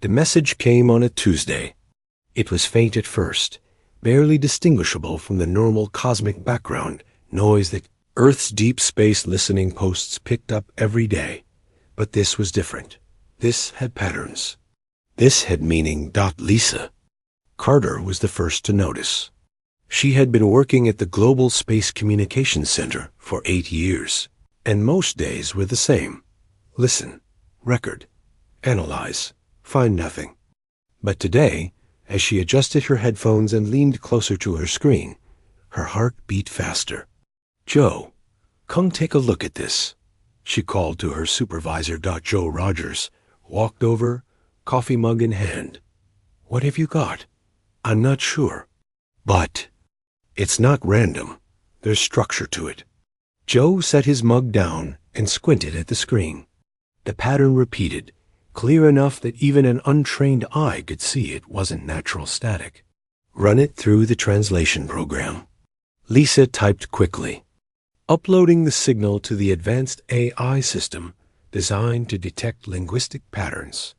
The message came on a Tuesday. It was faint at first, barely distinguishable from the normal cosmic background noise that Earth's deep space listening posts picked up every day. But this was different. This had patterns. This had meaning. Lisa. Carter was the first to notice. She had been working at the Global Space Communications Center for 8 years, and most days were the same. Listen, record, analyze, find nothing. But today, as she adjusted her headphones and leaned closer to her screen, her heart beat faster. "Joe, come take a look at this," she called to her supervisor. Joe Rogers walked over, coffee mug in hand. "What have you got?" "I'm not sure. But it's not random. There's structure to it." Joe set his mug down and squinted at the screen. The pattern repeated, clear enough that even an untrained eye could see it wasn't natural static. "Run it through the translation program." Lisa typed quickly, uploading the signal to the advanced AI system designed to detect linguistic patterns.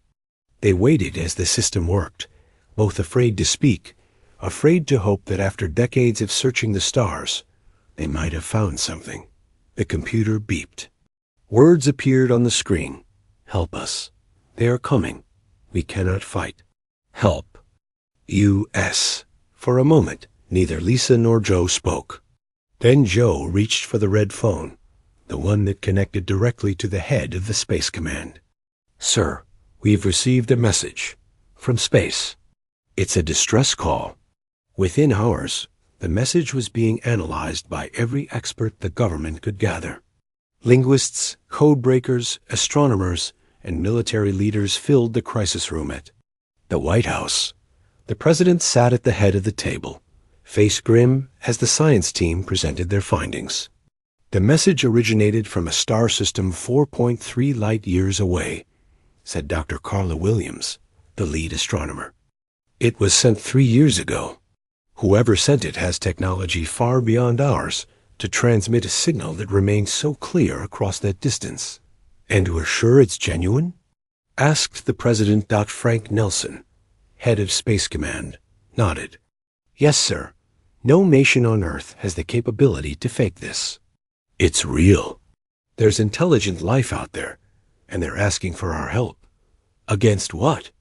They waited as the system worked, both afraid to speak, afraid to hope that after decades of searching the stars, they might have found something. The computer beeped. Words appeared on the screen. "Help us. They are coming. We cannot fight. Help. U.S." For a moment, neither Lisa nor Joe spoke. Then Joe reached for the red phone, the one that connected directly to the head of the Space Command. "Sir, we've received a message. From space. It's a distress call." Within hours, the message was being analyzed by every expert the government could gather. Linguists, code breakers, astronomers, and military leaders filled the crisis room at the White House. The president sat at the head of the table, face grim as the science team presented their findings. "The message originated from a star system 4.3 light years away," said Dr. Carla Williams, the lead astronomer. "It was sent 3 years ago. Whoever sent it has technology far beyond ours to transmit a signal that remains so clear across that distance." "And we're sure it's genuine?" asked the president. Frank Nelson, head of Space Command, nodded. "Yes, sir. No nation on Earth has the capability to fake this. It's real. There's intelligent life out there, and they're asking for our help." "Against what?"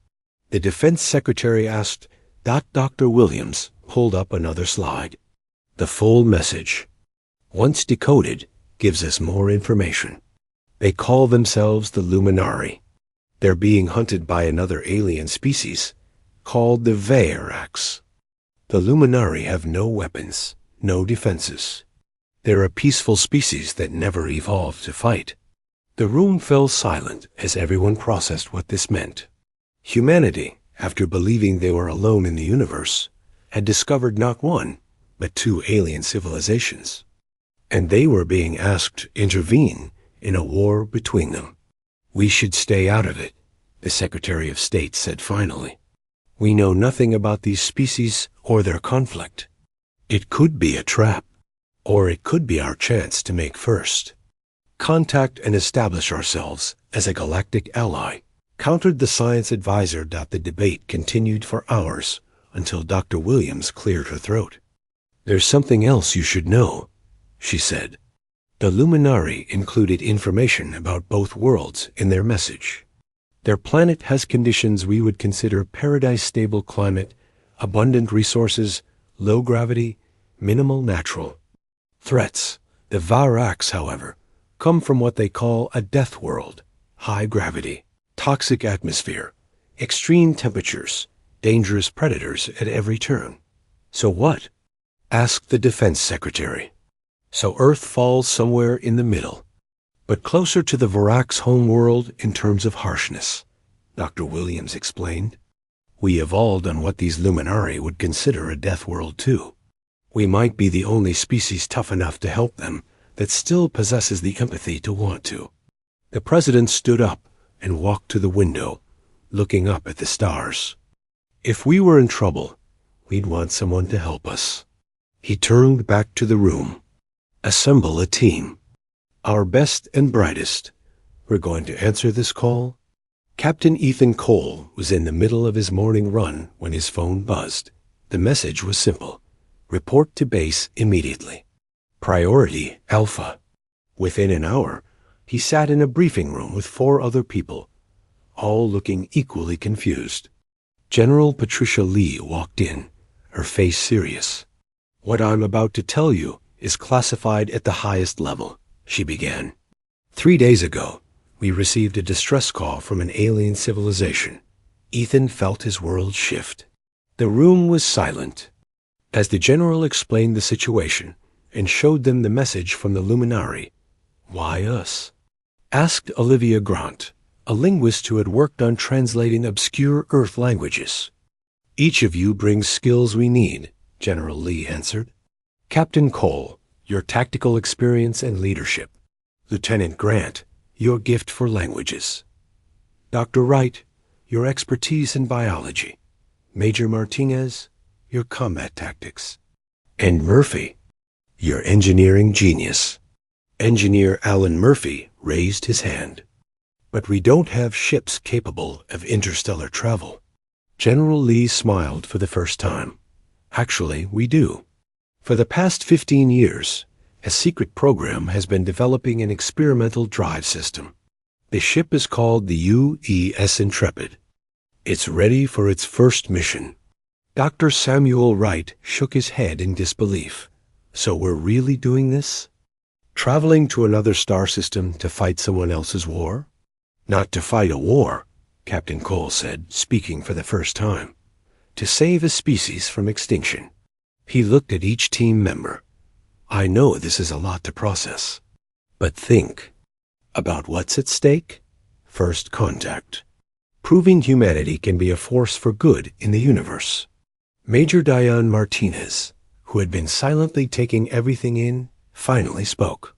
the defense secretary asked. Dr. Williams pulled up another slide. "The full message, once decoded, gives us more information. They call themselves the Luminari. They're being hunted by another alien species called the Veyrax. The Luminari have no weapons, no defenses. They're a peaceful species that never evolved to fight." The room fell silent as everyone processed what this meant. Humanity, after believing they were alone in the universe, had discovered not one, but 2 alien civilizations. And they were being asked to intervene in a war between them. "We should stay out of it," the Secretary of State said finally. "We know nothing about these species or their conflict. It could be a trap, or it could be our chance to make first contact and establish ourselves as a galactic ally," countered the science advisor. The debate continued for hours until Dr. Williams cleared her throat. "There's something else you should know," she said. "The Luminari included information about both worlds in their message. Their planet has conditions we would consider paradise-stable climate, abundant resources, low gravity, minimal natural threats. The Veyrax, however, come from what they call a death world, high gravity, toxic atmosphere, extreme temperatures, dangerous predators at every turn." "So what?" asked the defense secretary. "So Earth falls somewhere in the middle, but closer to the Veyrax home world in terms of harshness," Dr. Williams explained. "We evolved on what these Luminari would consider a death world too. We might be the only species tough enough to help them that still possesses the empathy to want to." The president stood up and walked to the window, looking up at the stars. "If we were in trouble, we'd want someone to help us." He turned back to the room. "Assemble a team. Our best and brightest. We're going to answer this call Captain Ethan Cole was in the middle of his morning run when his phone buzzed. The message was simple. Report to base immediately. Priority Alpha. Within an hour, he sat in a briefing room with 4 other people, all looking equally confused. General Patricia Lee walked in, her face serious. "What I'm about to tell you is classified at the highest level," she began. 3 days ago, we received a distress call from an alien civilization. Ethan felt his world shift. The room was silent. As the general explained the situation and showed them the message from the Luminary, "Why us?" asked Olivia Grant, a linguist who had worked on translating obscure Earth languages. "Each of you brings skills we need," General Lee answered. "Captain Cole, your tactical experience and leadership. Lieutenant Grant, your gift for languages. Dr. Wright, your expertise in biology. Major Martinez, your combat tactics. And Murphy, your engineering genius." Engineer Alan Murphy raised his hand. "But we don't have ships capable of interstellar travel." General Lee smiled for the first time. "Actually, we do. For the past 15 years, a secret program has been developing an experimental drive system. The ship is called the UES Intrepid. It's ready for its first mission." Dr. Samuel Wright shook his head in disbelief. "So we're really doing this? Traveling to another star system to fight someone else's war?" "Not to fight a war," Captain Cole said, speaking for the first time. "To save a species from extinction." He looked at each team member. "I know this is a lot to process. But think. About what's at stake? First contact. Proving humanity can be a force for good in the universe." Major Diane Martinez, who had been silently taking everything in, finally spoke.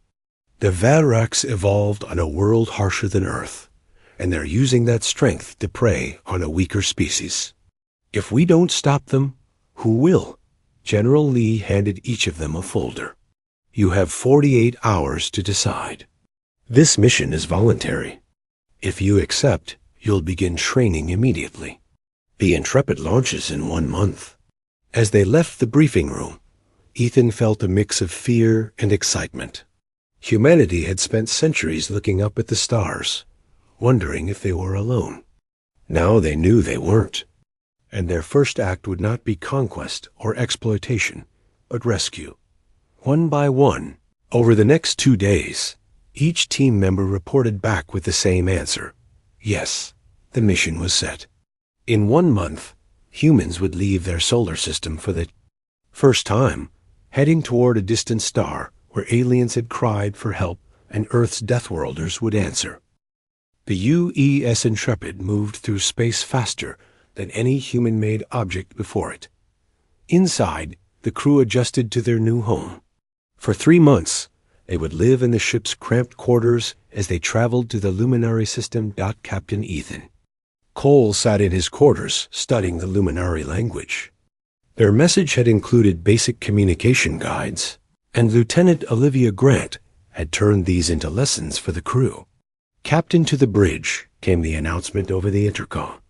"The Varax evolved on a world harsher than Earth, and they're using that strength to prey on a weaker species. If we don't stop them, who will?" General Lee handed each of them a folder. "You have 48 hours to decide. This mission is voluntary. If you accept, you'll begin training immediately. The Intrepid launches in 1 month." As they left the briefing room, Ethan felt a mix of fear and excitement. Humanity had spent centuries looking up at the stars, wondering if they were alone. Now they knew they weren't, and their first act would not be conquest or exploitation, but rescue. One by one, over the next 2 days, each team member reported back with the same answer. Yes, the mission was set. In 1 month, humans would leave their solar system for the first time, heading toward a distant star where aliens had cried for help and Earth's Deathworlders would answer. The UES Intrepid moved through space faster than any human-made object before it. Inside, the crew adjusted to their new home. For 3 months, they would live in the ship's cramped quarters as they traveled to the luminary system. Captain Ethan Cole sat in his quarters studying the luminary language. Their message had included basic communication guides, and Lieutenant Olivia Grant had turned these into lessons for the crew. "Captain to the bridge," came the announcement over the intercom.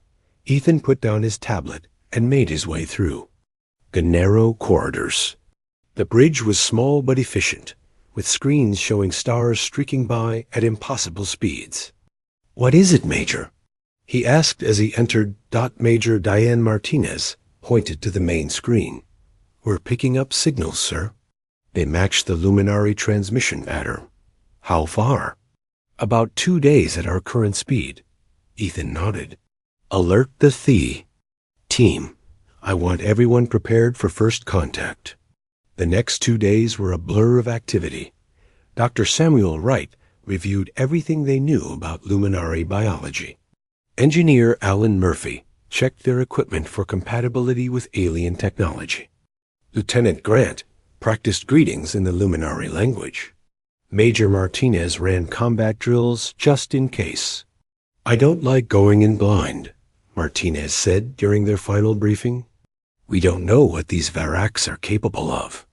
Ethan put down his tablet and made his way through the narrow corridors. The bridge was small but efficient, with screens showing stars streaking by at impossible speeds. "What is it, Major?" he asked as he entered. Major Diane Martinez pointed to the main screen. "We're picking up signals, sir. They match the luminary transmission pattern." "How far?" "About 2 days at our current speed." Ethan nodded. "Alert the team. I want everyone prepared for first contact." The next 2 days were a blur of activity. Dr. Samuel Wright reviewed everything they knew about luminary biology. Engineer Alan Murphy checked their equipment for compatibility with alien technology. Lieutenant Grant practiced greetings in the luminary language. Major Martinez ran combat drills just in case. "I don't like going in blind," Martinez said during their final briefing. "We don't know what these Varax are capable of."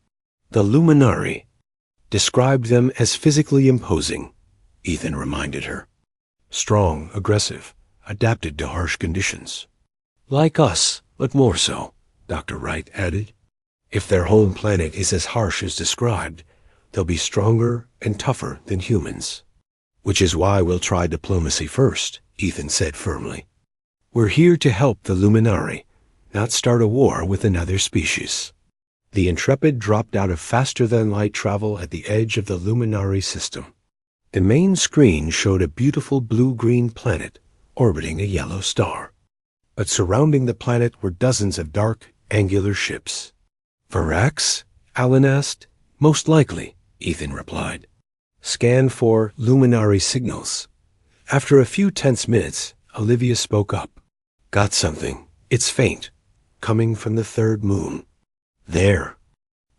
The Luminari described them as physically imposing, Ethan reminded her. Strong, aggressive, adapted to harsh conditions. Like us, but more so, Dr. Wright added. If their home planet is as harsh as described, they'll be stronger and tougher than humans. Which is why we'll try diplomacy first, Ethan said firmly. We're here to help the Luminari, not start a war with another species. The Intrepid dropped out of faster-than-light travel at the edge of the Luminari system. The main screen showed a beautiful blue-green planet orbiting a yellow star. But surrounding the planet were dozens of dark, angular ships. Varax? Alan asked. Most likely, Ethan replied. Scan for Luminari signals. After a few tense minutes, Olivia spoke up. Got something. It's faint. Coming from the third moon. There.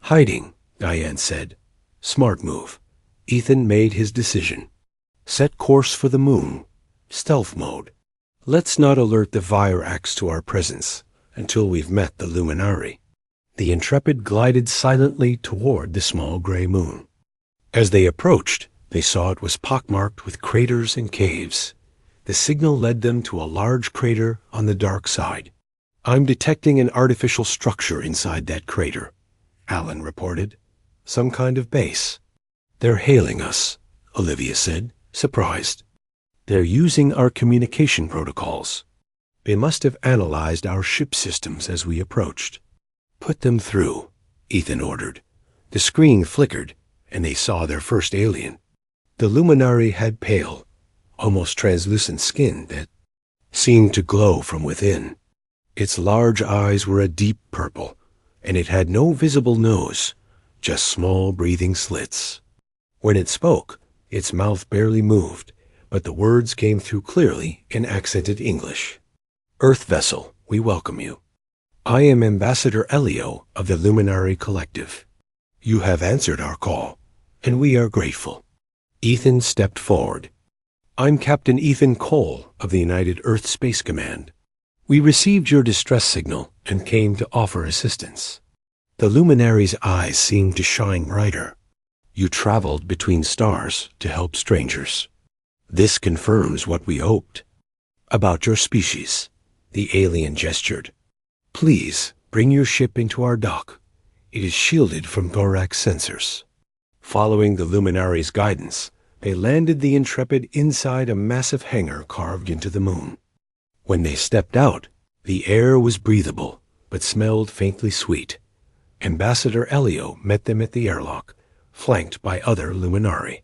Hiding, Diane said. Smart move. Ethan made his decision. Set course for the moon. Stealth mode. Let's not alert the Virax to our presence until we've met the Luminari. The Intrepid glided silently toward the small gray moon. As they approached, they saw it was pockmarked with craters and caves. The signal led them to a large crater on the dark side. I'm detecting an artificial structure inside that crater, Alan reported. Some kind of base. They're hailing us, Olivia said, surprised. They're using our communication protocols. They must have analyzed our ship systems as we approached. Put them through, Ethan ordered. The screen flickered, and they saw their first alien. The Luminari had pale, almost translucent skin that seemed to glow from within. Its large eyes were a deep purple, and it had no visible nose, just small breathing slits. When it spoke, its mouth barely moved, but the words came through clearly in accented English. Earth vessel, we welcome you. I am Ambassador Elio of the Luminari Collective. You have answered our call, and we are grateful. Ethan stepped forward. I'm Captain Ethan Cole of the United Earth Space Command. We received your distress signal and came to offer assistance. The Luminari's eyes seemed to shine brighter. You traveled between stars to help strangers. This confirms what we hoped. About your species, the alien gestured. Please bring your ship into our dock. It is shielded from thorax sensors. Following the Luminari's guidance, they landed the Intrepid inside a massive hangar carved into the moon. When they stepped out, the air was breathable, but smelled faintly sweet. Ambassador Elio met them at the airlock, flanked by other Luminari.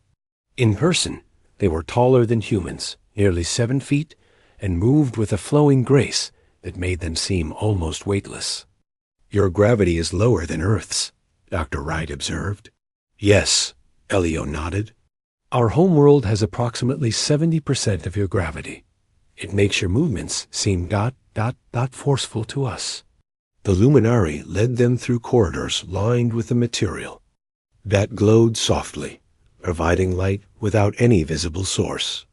In person, they were taller than humans, nearly 7 feet, and moved with a flowing grace that made them seem almost weightless. Your gravity is lower than Earth's, Dr. Wright observed. Yes, Elio nodded. Our homeworld has approximately 70% of your gravity. It makes your movements seem forceful to us. The Luminari led them through corridors lined with a material that glowed softly, providing light without any visible source.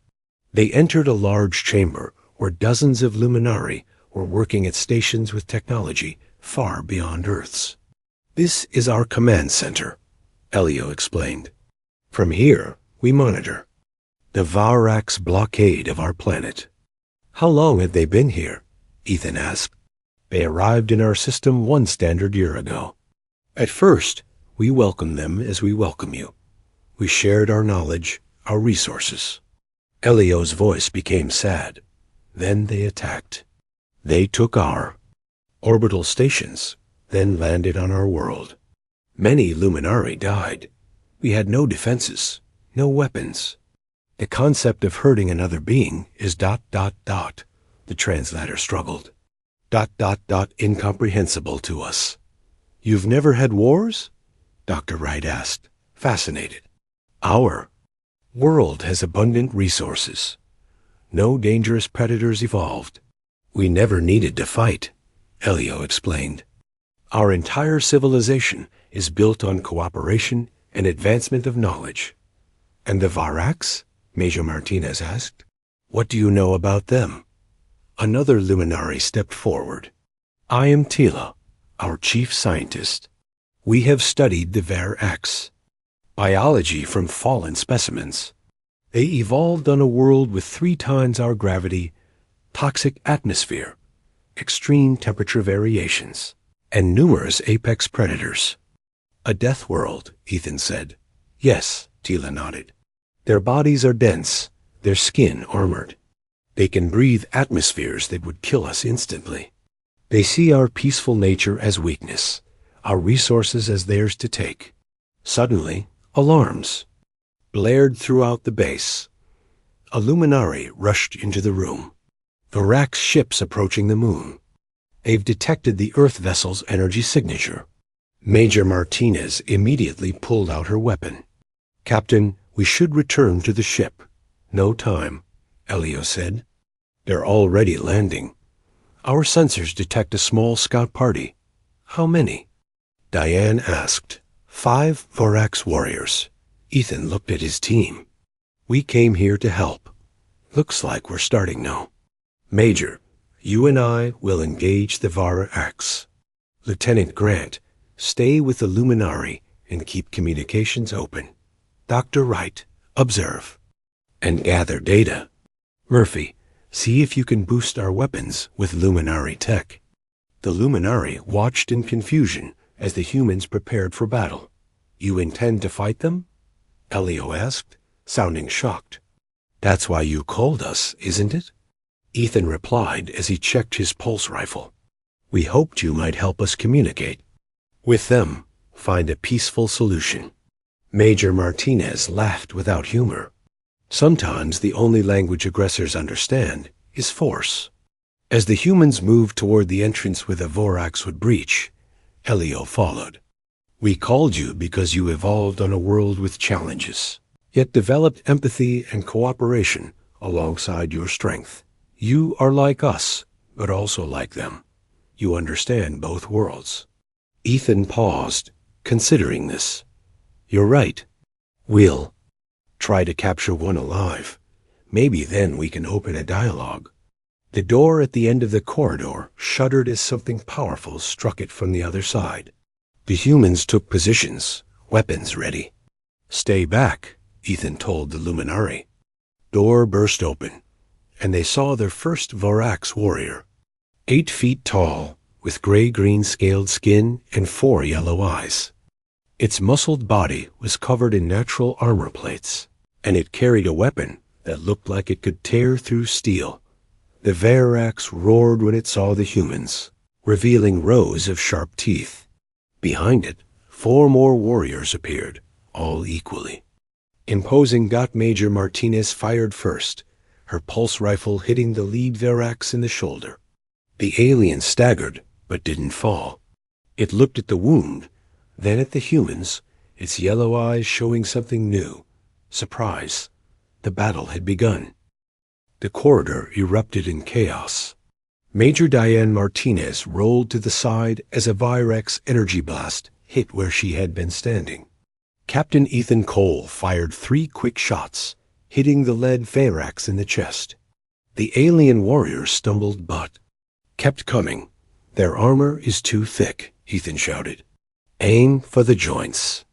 They entered a large chamber where dozens of Luminari were working at stations with technology far beyond Earth's. This is our command center, Elio explained. From here, we monitor the Varax blockade of our planet. How long had they been here? Ethan asked. They arrived in our system 1 standard year ago. At first, we welcomed them as we welcome you. We shared our knowledge, our resources. Elio's voice became sad. Then they attacked. They took our orbital stations, then landed on our world. Many Luminari died. We had no defenses, no weapons. The concept of hurting another being is ... the translator struggled. ... incomprehensible to us. You've never had wars? Dr. Wright asked, fascinated. Our world has abundant resources. No dangerous predators evolved. We never needed to fight, Elio explained. Our entire civilization is built on cooperation and advancement of knowledge. And the Varax? Major Martinez asked. What do you know about them? Another Luminari stepped forward. I am Tila, our chief scientist. We have studied the Varax, biology from fallen specimens. They evolved on a world with 3 times our gravity toxic atmosphere, extreme temperature variations, and numerous apex predators. A death world, Ethan said. Yes, Tila nodded. Their bodies are dense, their skin armored. They can breathe atmospheres that would kill us instantly. They see our peaceful nature as weakness, our resources as theirs to take. Suddenly, alarms blared throughout the base. A luminary rushed into the room. Varak's ships approaching the moon. They've detected the Earth vessel's energy signature. Major Martinez immediately pulled out her weapon. Captain, we should return to the ship. No time, Elio said. They're already landing. Our sensors detect a small scout party. How many? Diane asked. 5 Vorax warriors. Ethan looked at his team. We came here to help. Looks like we're starting now. Major, you and I will engage the Vorax. Lieutenant Grant, stay with the Luminari and keep communications open. Dr. Wright, observe. And gather data. Murphy, see if you can boost our weapons with Luminari tech. The Luminari watched in confusion as the humans prepared for battle. You intend to fight them? Elio asked, sounding shocked. That's why you called us, isn't it? Ethan replied as he checked his pulse rifle. We hoped you might help us communicate. With them, find a peaceful solution. Major Martinez laughed without humor. Sometimes the only language aggressors understand is force. As the humans moved toward the entrance where the Vorax would breach, Elio followed. We called you because you evolved on a world with challenges, yet developed empathy and cooperation alongside your strength. You are like us, but also like them. You understand both worlds. Ethan paused, considering this. You're right. We'll try to capture one alive. Maybe then we can open a dialogue. The door at the end of the corridor shuddered as something powerful struck it from the other side. The humans took positions, weapons ready. Stay back, Ethan told the Luminari. Door burst open, and they saw their first Vorax warrior. 8 feet tall, with gray-green scaled skin and 4 yellow eyes. Its muscled body was covered in natural armor plates, and it carried a weapon that looked like it could tear through steel. The Vorax roared when it saw the humans, revealing rows of sharp teeth. Behind it, 4 more warriors appeared, all equally. Imposing Got Major Martinez fired first, her pulse rifle hitting the lead Vorax in the shoulder. The alien staggered, but didn't fall. It looked at the wound, then at the humans, its yellow eyes showing something new. Surprise. The battle had begun. The corridor erupted in chaos. Major Diane Martinez rolled to the side as a Vorax energy blast hit where she had been standing. Captain Ethan Cole fired 3 quick shots, hitting the lead Vorax in the chest. The alien warriors stumbled but kept coming. Their armor is too thick, Ethan shouted. Aim for the joints.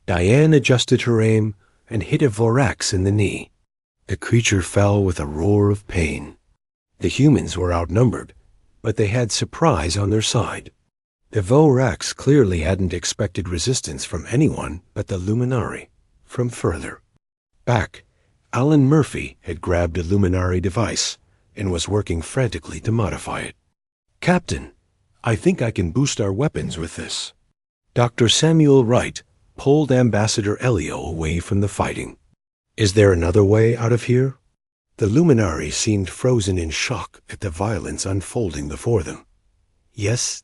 Diane adjusted her aim and hit a Vorax in the knee. The creature fell with a roar of pain. The humans were outnumbered, but they had surprise on their side. The Vorax clearly hadn't expected resistance from anyone but the Luminari. From further back, Alan Murphy had grabbed a Luminari device and was working frantically to modify it. Captain, I think I can boost our weapons with this. Dr. Samuel Wright pulled Ambassador Elio away from the fighting. Is there another way out of here? The Luminari seemed frozen in shock at the violence unfolding before them. Yes, ...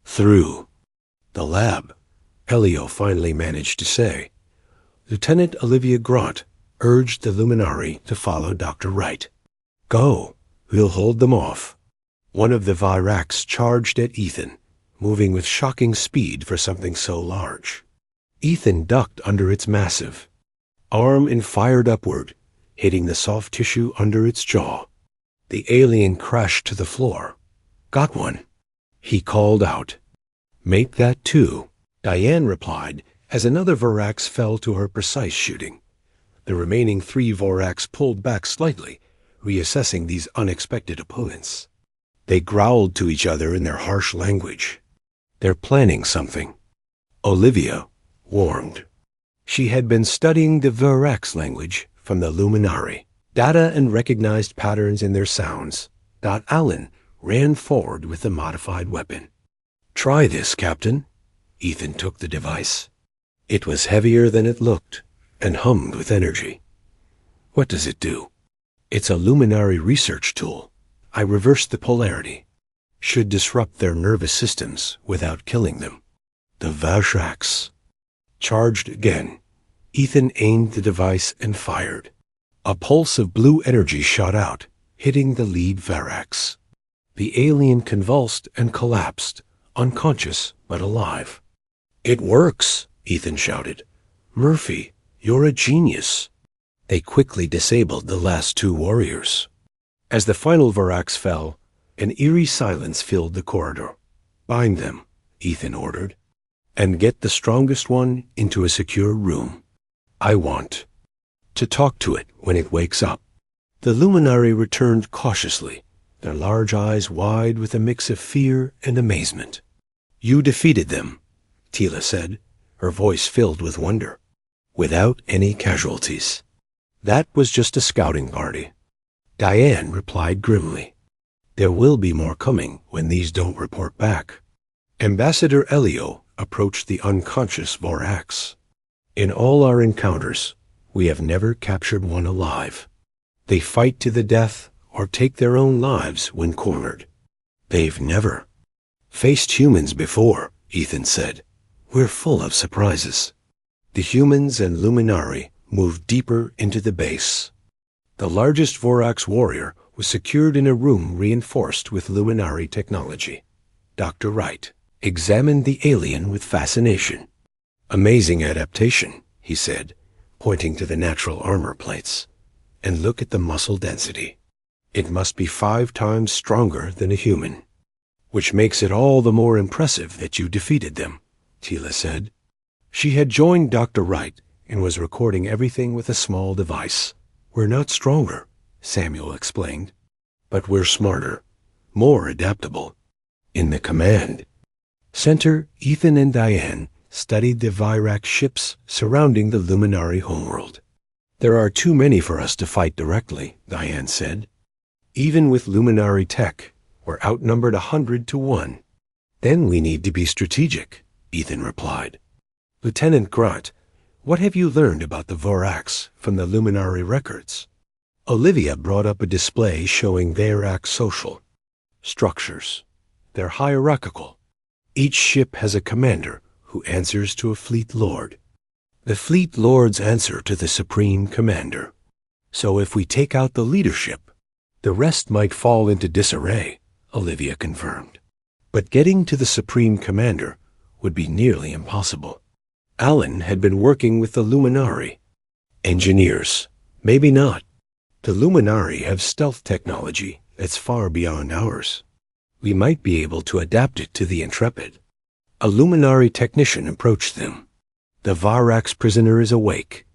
Through the lab, Elio finally managed to say. Lieutenant Olivia Grant urged the Luminari to follow Dr. Wright. Go, we'll hold them off. One of the Vorax charged at Ethan, moving with shocking speed for something so large. Ethan ducked under its massive arm and fired upward, hitting the soft tissue under its jaw. The alien crashed to the floor. Got one, he called out. Make that 2, Diane replied as another Vorax fell to her precise shooting. The remaining 3 Vorax pulled back slightly, reassessing these unexpected opponents. They growled to each other in their harsh language. "They're planning something," Olivia warned. She had been studying the Virax language from the Luminari, data and recognized patterns in their sounds. Alan ran forward with the modified weapon. "Try this, Captain." Ethan took the device. It was heavier than it looked and hummed with energy. "What does it do?" "It's a Luminari research tool. I reversed the polarity. Should disrupt their nervous systems without killing them." The Virax charged again. Ethan aimed the device and fired. A pulse of blue energy shot out, hitting the lead Virax. The alien convulsed and collapsed, unconscious but alive. "It works," Ethan shouted. "Murphy, you're a genius." They quickly disabled the last two warriors. As the final Virax fell, an eerie silence filled the corridor. "Bind them," Ethan ordered, "and get the strongest one into a secure room. I want to talk to it when it wakes up." The Luminari returned cautiously, their large eyes wide with a mix of fear and amazement. "You defeated them," Tila said, her voice filled with wonder, "without any casualties." "That was just a scouting party." Diane replied grimly, "There will be more coming when these don't report back." Ambassador Elio approached the unconscious Vorax. "In all our encounters, we have never captured one alive. They fight to the death or take their own lives when cornered. They've never faced humans before," Ethan said. "We're full of surprises." The humans and Luminari moved deeper into the base. The largest Vorax warrior was secured in a room reinforced with Luminari technology. Dr. Wright examined the alien with fascination. "Amazing adaptation," he said, pointing to the natural armor plates. "And look at the muscle density. It must be 5 times stronger than a human." "Which makes it all the more impressive that you defeated them," Tila said. She had joined Dr. Wright and was recording everything with a small device. "We're not stronger," Samuel explained, "but we're smarter, more adaptable." In the command center, Ethan and Diane studied the Virax ships surrounding the Luminari homeworld. "There are too many for us to fight directly," Diane said. "Even with Luminari tech, we're outnumbered 100 to 1. "Then we need to be strategic," Ethan replied. "Lieutenant Grant, what have you learned about the Vorax from the Luminari records?" Olivia brought up a display showing Virax social structures. They're hierarchical. Each ship has a commander who answers to a fleet lord. The fleet lords answer to the supreme commander. So if we take out the leadership, the rest might fall into disarray, Olivia confirmed. But getting to the supreme commander would be nearly impossible. Alan had been working with the Luminari. Engineers, maybe not. The Luminari have stealth technology that's far beyond ours. We might be able to adapt it to the Intrepid. A Luminari technician approached them. "The Virax prisoner is awake."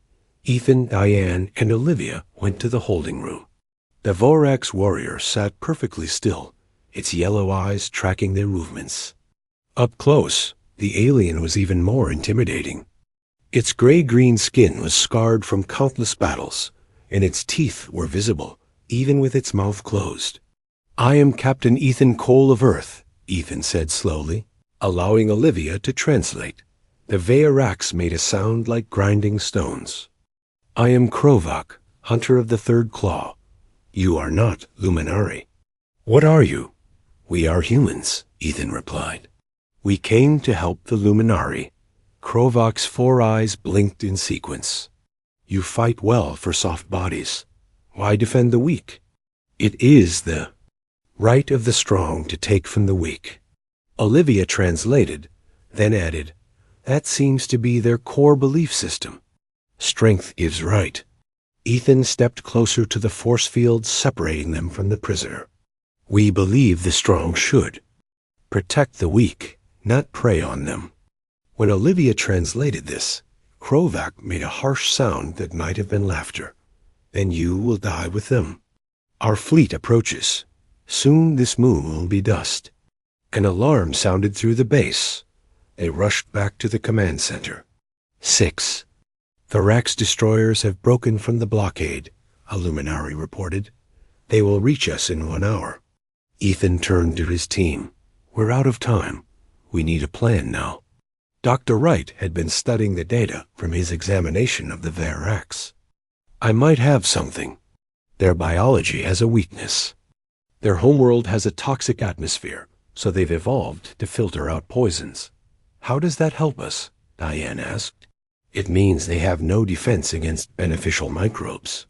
Ethan, Diane, and Olivia went to the holding room. The Vorax warrior sat perfectly still, its yellow eyes tracking their movements. Up close, the alien was even more intimidating. Its gray-green skin was scarred from countless battles, and its teeth were visible, even with its mouth closed. "I am Captain Ethan Cole of Earth," Ethan said slowly, allowing Olivia to translate. The Virax made a sound like grinding stones. "I am Krovak, hunter of the third claw. You are not Luminari." "What are you?" "We are humans," Ethan replied. "We came to help the Luminari." Krovak's 4 eyes blinked in sequence. "You fight well for soft bodies. Why defend the weak?" "It is the right of the strong to take from the weak." Olivia translated, then added, "That seems to be their core belief system. Strength gives right." Ethan stepped closer to the force field separating them from the prisoner. "We believe the strong should protect the weak, not prey on them." When Olivia translated this, Krovak made a harsh sound that might have been laughter. "Then you will die with them." Our fleet approaches. Soon this moon will be dust. An alarm sounded through the base. They rushed back to the command center. 6. Thorax destroyers have broken from the blockade, a luminary reported. They will reach us in 1 hour. Ethan turned to his team. We're out of time. We need a plan now. Dr. Wright had been studying the data from his examination of the Verax. I might have something. Their biology has a weakness. Their homeworld has a toxic atmosphere, so they've evolved to filter out poisons. How does that help us? Diane asked. It means they have no defense against beneficial microbes.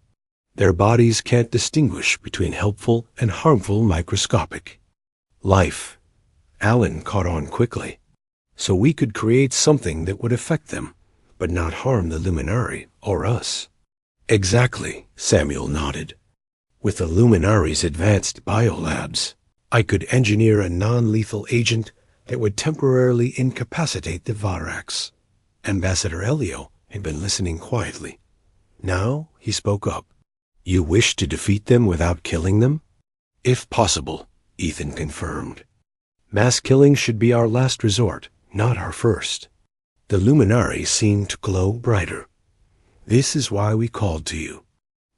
Their bodies can't distinguish between helpful and harmful microscopic life. Alan caught on quickly. So we could create something that would affect them, but not harm the luminary or us. Exactly, Samuel nodded. With the luminary's advanced biolabs, I could engineer a non-lethal agent that would temporarily incapacitate the Varax. Ambassador Elio had been listening quietly. Now he spoke up. You wish to defeat them without killing them? If possible, Ethan confirmed. Mass killing should be our last resort, not our first. The luminary seemed to glow brighter. This is why we called to you.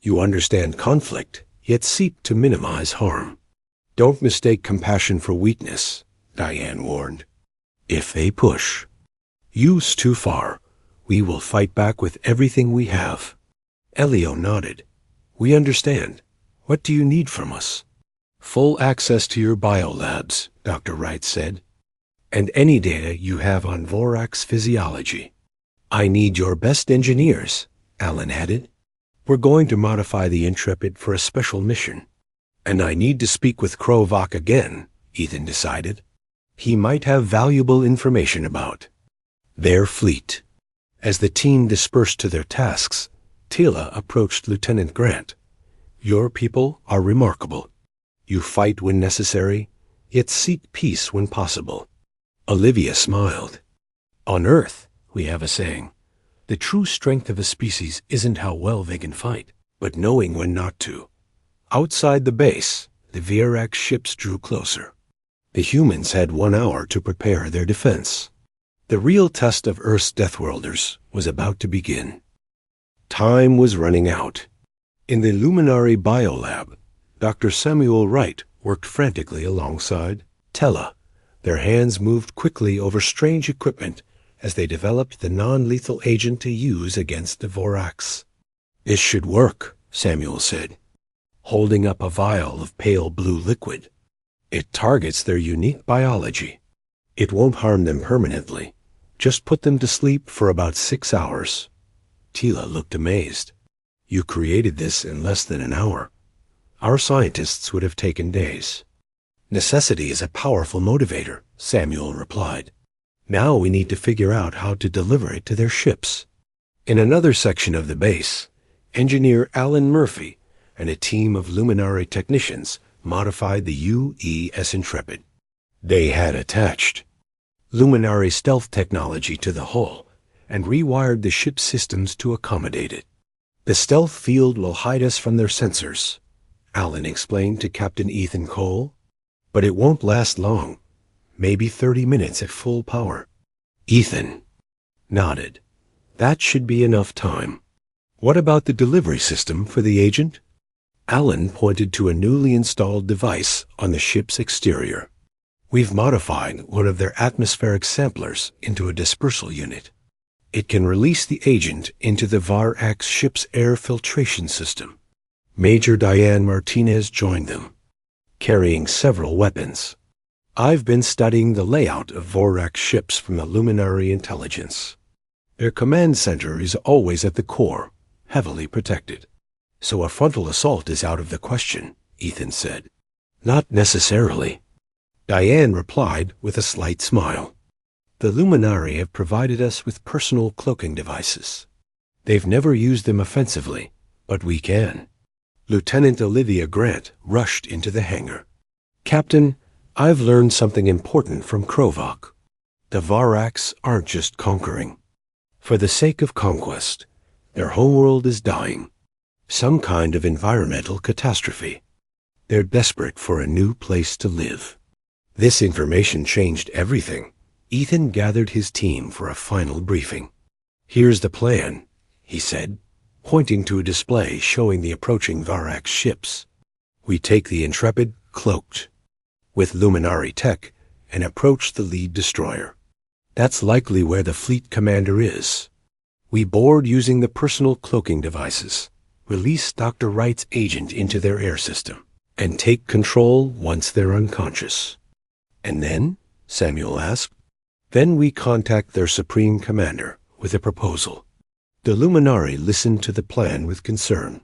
You understand conflict, yet seek to minimize harm. Don't mistake compassion for weakness, Diane warned. If they push use too far, we will fight back with everything we have. Elio nodded. We understand. What do you need from us? Full access to your biolabs, Dr. Wright said, and any data you have on Vorax physiology. I need your best engineers, Alan added. We're going to modify the Intrepid for a special mission. And I need to speak with Krovak again, Ethan decided. He might have valuable information about their fleet. As the team dispersed to their tasks, Tila approached Lieutenant Grant. Your people are remarkable. You fight when necessary, yet seek peace when possible. Olivia smiled. On Earth, we have a saying, the true strength of a species isn't how well they can fight, but knowing when not to. Outside the base, the Virax ships drew closer. The humans had 1 hour to prepare their defense. The real test of Earth's Deathworlders was about to begin. Time was running out. In the Luminary Biolab, Dr. Samuel Wright worked frantically alongside Tella. Their hands moved quickly over strange equipment as they developed the non-lethal agent to use against the Vorax. This should work, Samuel said, holding up a vial of pale blue liquid. It targets their unique biology. It won't harm them permanently. Just put them to sleep for about 6 hours. Tila looked amazed. You created this in less than an hour. Our scientists would have taken days. Necessity is a powerful motivator, Samuel replied. Now we need to figure out how to deliver it to their ships. In another section of the base, engineer Alan Murphy and a team of luminary technicians modified the UES Intrepid. They had attached luminary stealth technology to the hull and rewired the ship's systems to accommodate it. The stealth field will hide us from their sensors, Alan explained to Captain Ethan Cole. But it won't last long, maybe 30 minutes at full power. Ethan nodded. That should be enough time. What about the delivery system for the agent? Alan pointed to a newly installed device on the ship's exterior. We've modified one of their atmospheric samplers into a dispersal unit. It can release the agent into the Varax ship's air filtration system. Major Diane Martinez joined them, carrying several weapons. I've been studying the layout of Vorax ships from the Luminary Intelligence. Their command center is always at the core, heavily protected. So a frontal assault is out of the question, Ethan said. Not necessarily. Diane replied with a slight smile. The Luminari have provided us with personal cloaking devices. They've never used them offensively, but we can. Lieutenant Olivia Grant rushed into the hangar. Captain, I've learned something important from Krovak. The Varax aren't just conquering. For the sake of conquest, their homeworld is dying. Some kind of environmental catastrophe. They're desperate for a new place to live. This information changed everything. Ethan gathered his team for a final briefing. "Here's the plan," he said, pointing to a display showing the approaching Varak ships. "We take the Intrepid, cloaked, with Luminary tech, and approach the lead destroyer. That's likely where the fleet commander is. We board using the personal cloaking devices, release Dr. Wright's agent into their air system, and take control once they're unconscious." "And then?" Samuel asked. "Then we contact their supreme commander with a proposal." The Luminari listened to the plan with concern.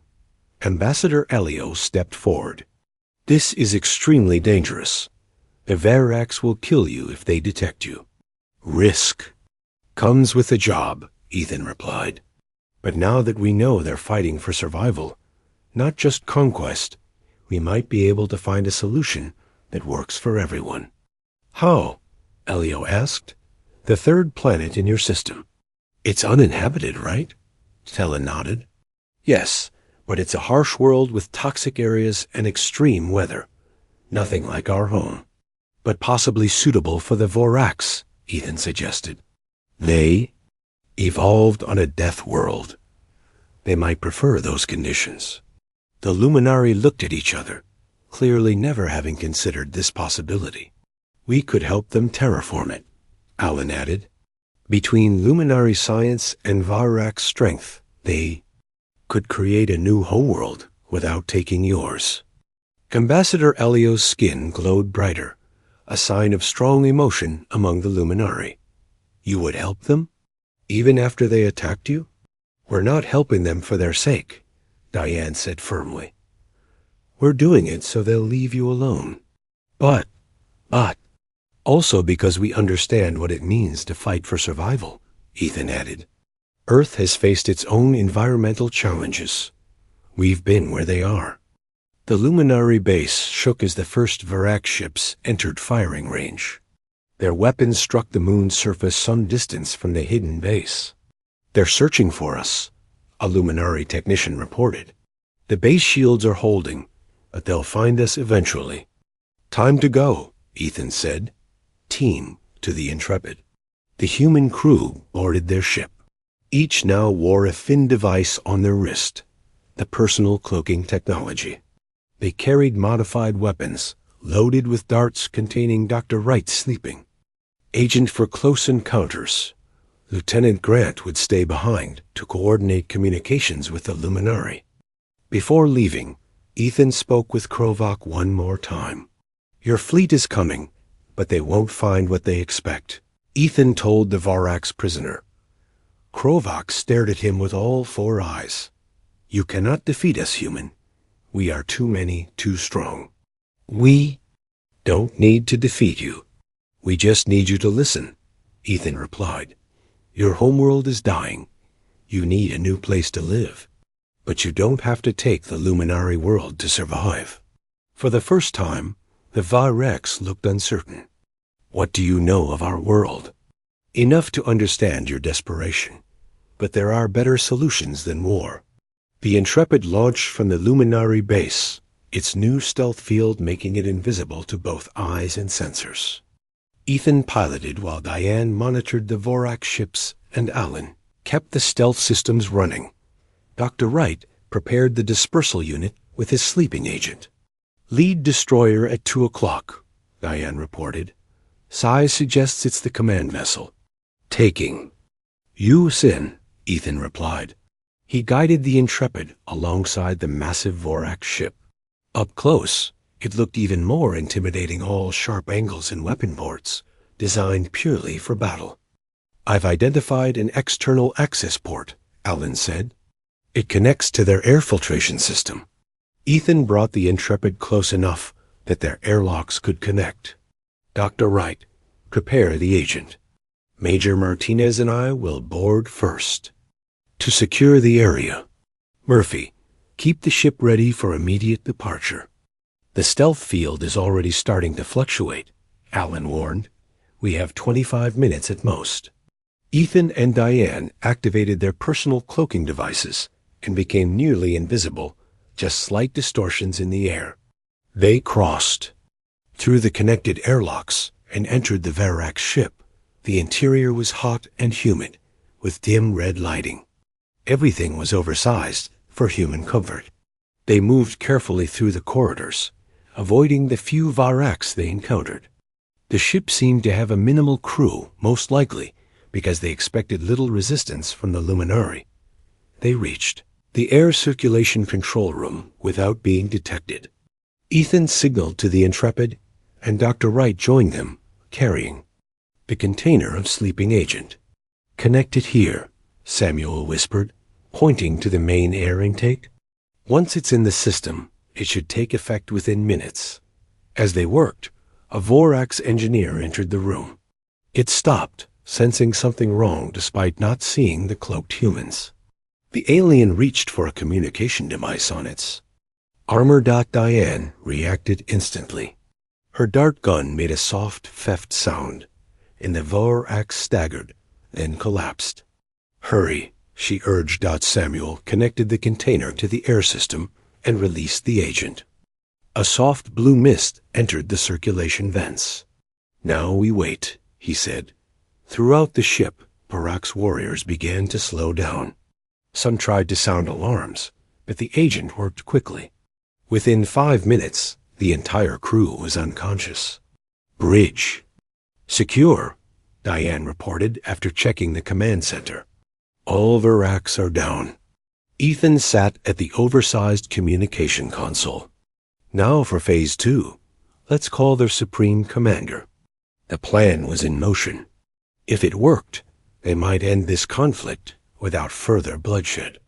Ambassador Elio stepped forward. "This is extremely dangerous. The Varaks will kill you if they detect you." "Risk comes with the job," Ethan replied. "But now that we know they're fighting for survival, not just conquest, we might be able to find a solution that works for everyone." "How?" Elio asked. "The third planet in your system. It's uninhabited, right?" Stella nodded. "Yes, but it's a harsh world with toxic areas and extreme weather. Nothing like our home. But possibly suitable for the Voraks," Ethan suggested. "They evolved on a death world. They might prefer those conditions." The Luminari looked at each other, clearly never having considered this possibility. "We could help them terraform it," Alan added. "Between Luminari science and Varak strength, they could create a new homeworld without taking yours." Ambassador Elio's skin glowed brighter, a sign of strong emotion among the Luminari. "You would help them? Even after they attacked you?" "We're not helping them for their sake," Diane said firmly. "We're doing it so they'll leave you alone. But also because we understand what it means to fight for survival," Ethan added. "Earth has faced its own environmental challenges. We've been where they are." The Luminari base shook as the first Varak ships entered firing range. Their weapons struck the moon's surface some distance from the hidden base. "They're searching for us," a Luminari technician reported. "The base shields are holding, but they'll find us eventually." "Time to go," Ethan said. "Team to the Intrepid." The human crew boarded their ship. Each now wore a thin device on their wrist, the personal cloaking technology. They carried modified weapons, loaded with darts containing Dr. Wright's sleeping. Agent for close encounters, Lieutenant Grant would stay behind to coordinate communications with the Luminari. Before leaving, Ethan spoke with Krovak one more time. "Your fleet is coming, but they won't find what they expect," Ethan told the Varak's prisoner. Krovak stared at him with all four eyes. "You cannot defeat us, human. We are too many, too strong." "We don't need to defeat you. We just need you to listen," Ethan replied. "Your homeworld is dying. You need a new place to live. But you don't have to take the Luminari world to survive." For the first time, the Varaks looked uncertain. "What do you know of our world?" "Enough to understand your desperation. But there are better solutions than war." The Intrepid launched from the Luminari base, its new stealth field making it invisible to both eyes and sensors. Ethan piloted while Diane monitored the Vorak ships and Alan kept the stealth systems running. Dr. Wright prepared the dispersal unit with his sleeping agent. "Lead destroyer at 2 o'clock, Diane reported. "Psi suggests it's the command vessel." "Taking." "You sin," Ethan replied. He guided the Intrepid alongside the massive Vorak ship. Up close, it looked even more intimidating, all sharp angles and weapon ports, designed purely for battle. "I've identified an external access port," Alan said. "It connects to their air filtration system." Ethan brought the Intrepid close enough that their airlocks could connect. "Dr. Wright, prepare the agent. Major Martinez and I will board first. To secure the area. Murphy, keep the ship ready for immediate departure." "The stealth field is already starting to fluctuate," Alan warned. "We have 25 minutes at most." Ethan and Diane activated their personal cloaking devices and became nearly invisible, just slight distortions in the air. They crossed through the connected airlocks and entered the Varak ship. The interior was hot and humid, with dim red lighting. Everything was oversized for human comfort. They moved carefully through the corridors, avoiding the few Varaks they encountered. The ship seemed to have a minimal crew, most likely because they expected little resistance from the Luminari. They reached the air circulation control room without being detected. Ethan signaled to the Intrepid, and Dr. Wright joined them, carrying the container of sleeping agent. "Connect it here," Samuel whispered, pointing to the main air intake. "Once it's in the system, it should take effect within minutes." As they worked, a Vorax engineer entered the room. It stopped, sensing something wrong despite not seeing the cloaked humans. The alien reached for a communication device on its armor. Diane reacted instantly. Her dart gun made a soft, feft sound, and the Vorax staggered, then collapsed. "Hurry," she urged. Samuel connected the container to the air system and released the agent. A soft blue mist entered the circulation vents. "Now we wait," he said. Throughout the ship, Varak's warriors began to slow down. Some tried to sound alarms, but the agent worked quickly. Within 5 minutes, the entire crew was unconscious. "Bridge secure," Diane reported after checking the command center. "All Varaks are down." Ethan sat at the oversized communication console. "Now for Phase 2. Let's call their Supreme Commander." The plan was in motion. If it worked, they might end this conflict without further bloodshed.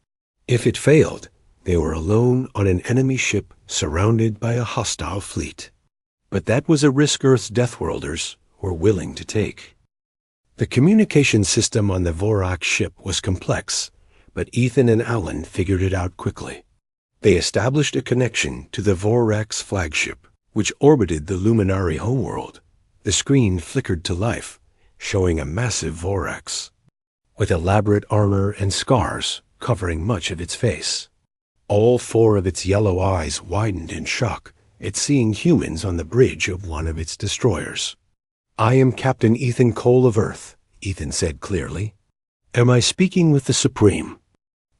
If it failed, they were alone on an enemy ship surrounded by a hostile fleet. But that was a risk Earth's Deathworlders were willing to take. The communication system on the Vorak ship was complex, but Ethan and Alan figured it out quickly. They established a connection to the Vorak's flagship, which orbited the Luminari homeworld. The screen flickered to life, showing a massive Vorax with elaborate armor and scars covering much of its face. All 4 of its yellow eyes widened in shock at seeing humans on the bridge of one of its destroyers. "I am Captain Ethan Cole of Earth," Ethan said clearly. "Am I speaking with the Supreme?"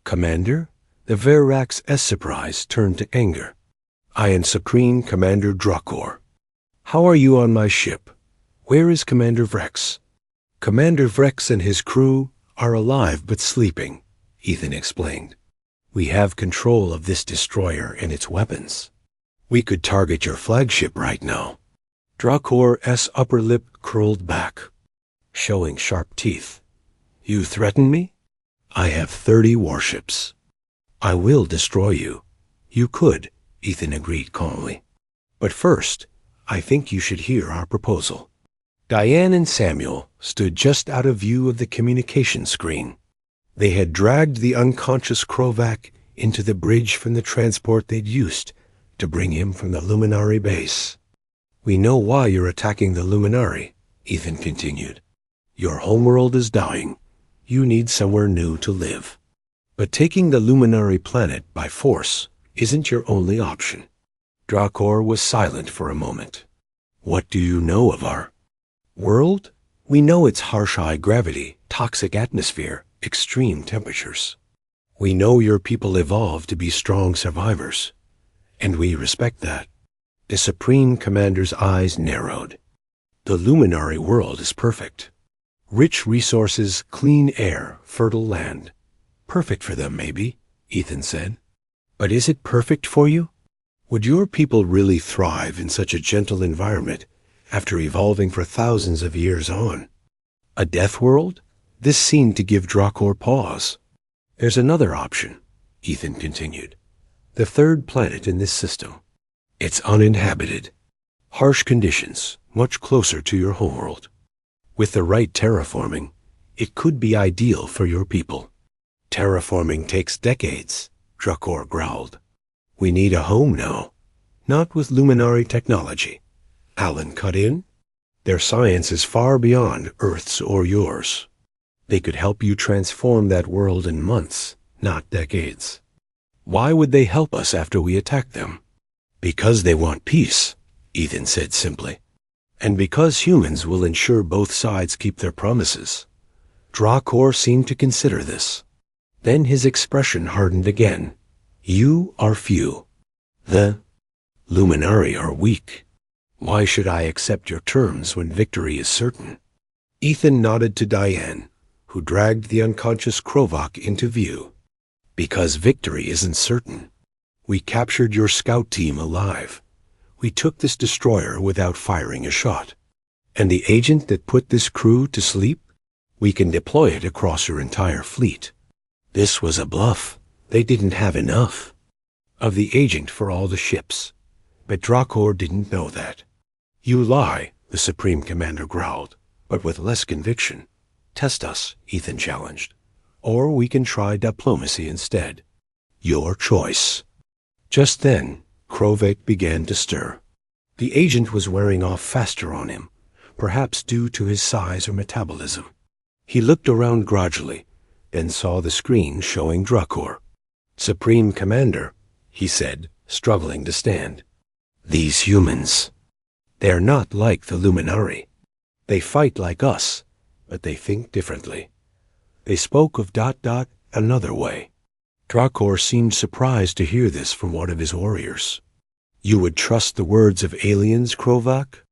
"Commander?" The Varak's surprise turned to anger. "I am Supreme Commander Drakor. How are you on my ship? Where is Commander Vrex?" "Commander Vrex and his crew are alive but sleeping," Ethan explained. "We have control of this destroyer and its weapons. We could target your flagship right now." Drakor's upper lip curled back, showing sharp teeth. "You threaten me? I have 30 warships. I will destroy you." "You could," Ethan agreed calmly. "But first, I think you should hear our proposal." Diane and Samuel stood just out of view of the communication screen. They had dragged the unconscious Krovak into the bridge from the transport they'd used to bring him from the Luminari base. "We know why you're attacking the Luminari," Ethan continued. "Your homeworld is dying. You need somewhere new to live. But taking the Luminari planet by force isn't your only option." Drakor was silent for a moment. "What do you know of our world?" "We know its harsh high gravity, toxic atmosphere, extreme temperatures. We know your people evolved to be strong survivors, and we respect that." The Supreme Commander's eyes narrowed. "The Luminari world is perfect. Rich resources, clean air, fertile land. Perfect for them, maybe," Ethan said. "But is it perfect for you? Would your people really thrive in such a gentle environment after evolving for thousands of years on? A death world?" This seemed to give Drakor pause. "There's another option," Ethan continued. "The 3rd planet in this system. It's uninhabited. Harsh conditions, much closer to your homeworld. With the right terraforming, it could be ideal for your people." "Terraforming takes decades," Drakor growled. "We need a home now. Not with Luminari technology." Alan cut in. "Their science is far beyond Earth's or yours. They could help you transform that world in months, not decades." "Why would they help us after we attack them?" Because they want peace, Ethan said simply. And because humans will ensure both sides keep their promises. Drakor seemed to consider this. Then his expression hardened again. You are few. The Luminari are weak. Why should I accept your terms when victory is certain? Ethan nodded to Diane, who dragged the unconscious Krovak into view. Because victory isn't certain. We captured your scout team alive. We took this destroyer without firing a shot. And the agent that put this crew to sleep? We can deploy it across your entire fleet. This was a bluff. They didn't have enough of the agent for all the ships. But Drakor didn't know that. You lie, the Supreme Commander growled, but with less conviction. Test us, Ethan challenged. Or we can try diplomacy instead. Your choice. Just then, Krovak began to stir. The agent was wearing off faster on him, perhaps due to his size or metabolism. He looked around grudgingly, then saw the screen showing Drakor. Supreme Commander, he said, struggling to stand. These humans. They're not like the Luminari. They fight like us, but they think differently. They spoke of ... another way. Drakor seemed surprised to hear this from one of his warriors. You would trust the words of aliens, Krovak?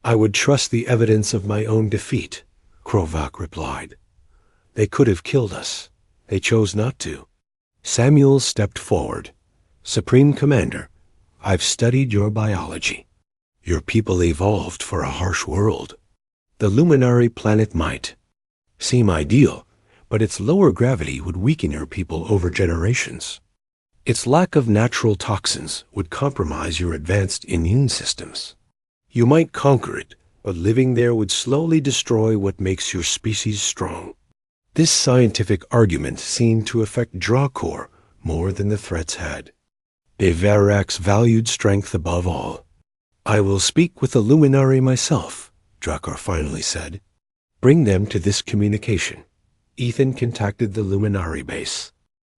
I would trust the evidence of my own defeat, Krovak replied. They could have killed us. They chose not to. Samuel stepped forward. Supreme Commander, I've studied your biology. Your people evolved for a harsh world. The Luminari planet might seem ideal, but its lower gravity would weaken your people over generations. Its lack of natural toxins would compromise your advanced immune systems. You might conquer it, but living there would slowly destroy what makes your species strong. This scientific argument seemed to affect Drakor more than the threats had. The Varaks valued strength above all. I will speak with the Luminari myself, Drakor finally said. Bring them to this communication. Ethan contacted the Luminari base.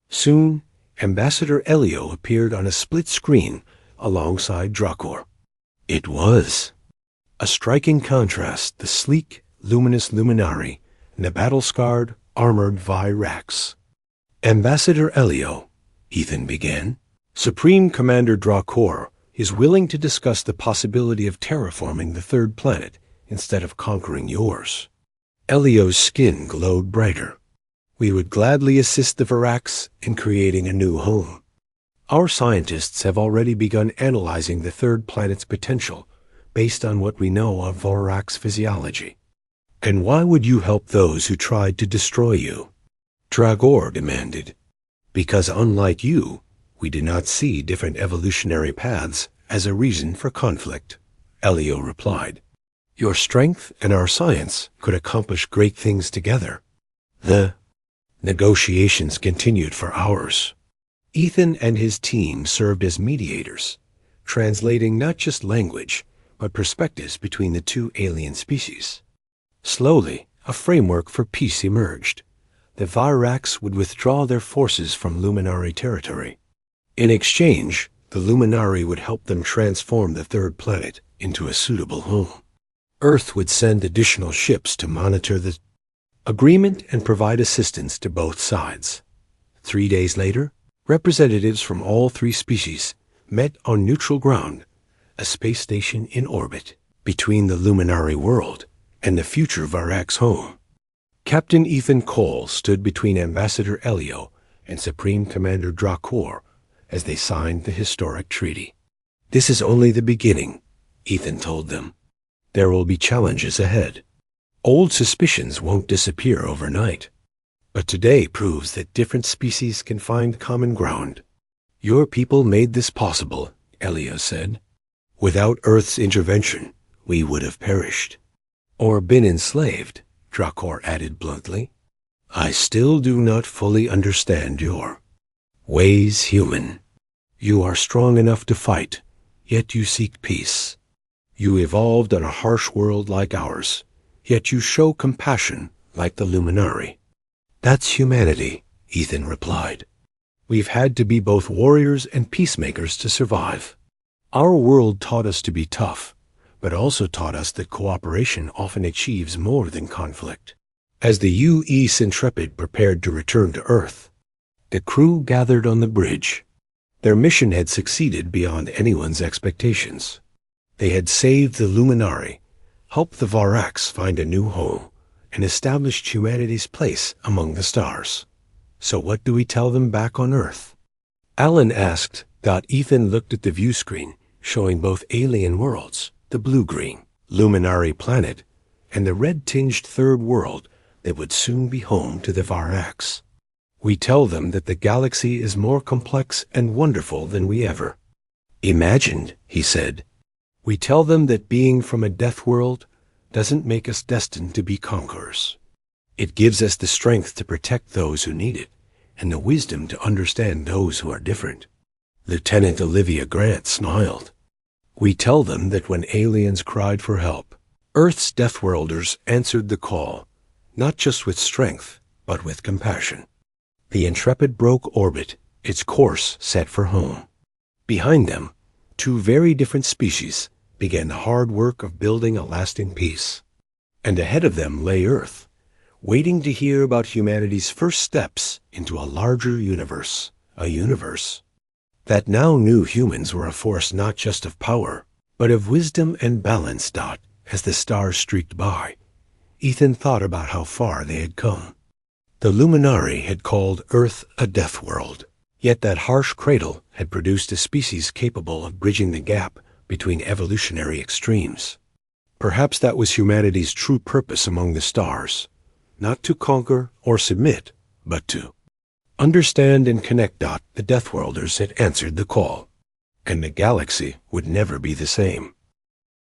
Soon, Ambassador Elio appeared on a split screen alongside Drakor. It was a striking contrast, the sleek, luminous Luminari and the battle-scarred, armored Varaks. Ambassador Elio, Ethan began. Supreme Commander Drakor is willing to discuss the possibility of terraforming the third planet instead of conquering yours. Elio's skin glowed brighter. We would gladly assist the Varaks in creating a new home. Our scientists have already begun analyzing the third planet's potential based on what we know of Varaks physiology. And why would you help those who tried to destroy you? Drakor demanded. Because unlike you, we do not see different evolutionary paths as a reason for conflict, Elio replied. Your strength and our science could accomplish great things together. The negotiations continued for hours. Ethan and his team served as mediators, translating not just language, but perspectives between the two alien species. Slowly, a framework for peace emerged. The Varaks would withdraw their forces from Luminari territory. In exchange, the Luminari would help them transform the third planet into a suitable home. Earth would send additional ships to monitor the agreement and provide assistance to both sides. 3 days later, representatives from all three species met on neutral ground, a space station in orbit between the Luminari world and the future Varaks home. Captain Ethan Cole stood between Ambassador Elio and Supreme Commander Drakor as they signed the historic treaty. This is only the beginning, Ethan told them. There will be challenges ahead. Old suspicions won't disappear overnight. But today proves that different species can find common ground. Your people made this possible, Elio said. Without Earth's intervention, we would have perished. Or been enslaved, Drakor added bluntly. I still do not fully understand your ways, human. You are strong enough to fight, yet you seek peace. You evolved on a harsh world like ours, yet you show compassion like the Luminari. That's humanity, Ethan replied. We've had to be both warriors and peacemakers to survive. Our world taught us to be tough, but also taught us that cooperation often achieves more than conflict. As the U.S. Intrepid prepared to return to Earth, the crew gathered on the bridge. Their mission had succeeded beyond anyone's expectations. They had saved the Luminari, helped the Varax find a new home, and established humanity's place among the stars. So what do we tell them back on Earth? Alan asked. Ethan looked at the view screen, showing both alien worlds, the blue-green Luminari planet, and the red-tinged third world that would soon be home to the Varax. We tell them that the galaxy is more complex and wonderful than we ever imagined, he said. We tell them that being from a death world doesn't make us destined to be conquerors. It gives us the strength to protect those who need it, and the wisdom to understand those who are different. Lieutenant Olivia Grant smiled. We tell them that when aliens cried for help, Earth's Deathworlders answered the call, not just with strength, but with compassion. The Intrepid broke orbit, its course set for home. Behind them, two very different species began the hard work of building a lasting peace. And ahead of them lay Earth, waiting to hear about humanity's first steps into a larger universe, a universe that now knew humans were a force not just of power, but of wisdom and balance. As the stars streaked by, Ethan thought about how far they had come. The Luminari had called Earth a death world, yet that harsh cradle had produced a species capable of bridging the gap between evolutionary extremes. Perhaps that was humanity's true purpose among the stars, not to conquer or submit, but to understand and connect. The Deathworlders had answered the call, and the galaxy would never be the same.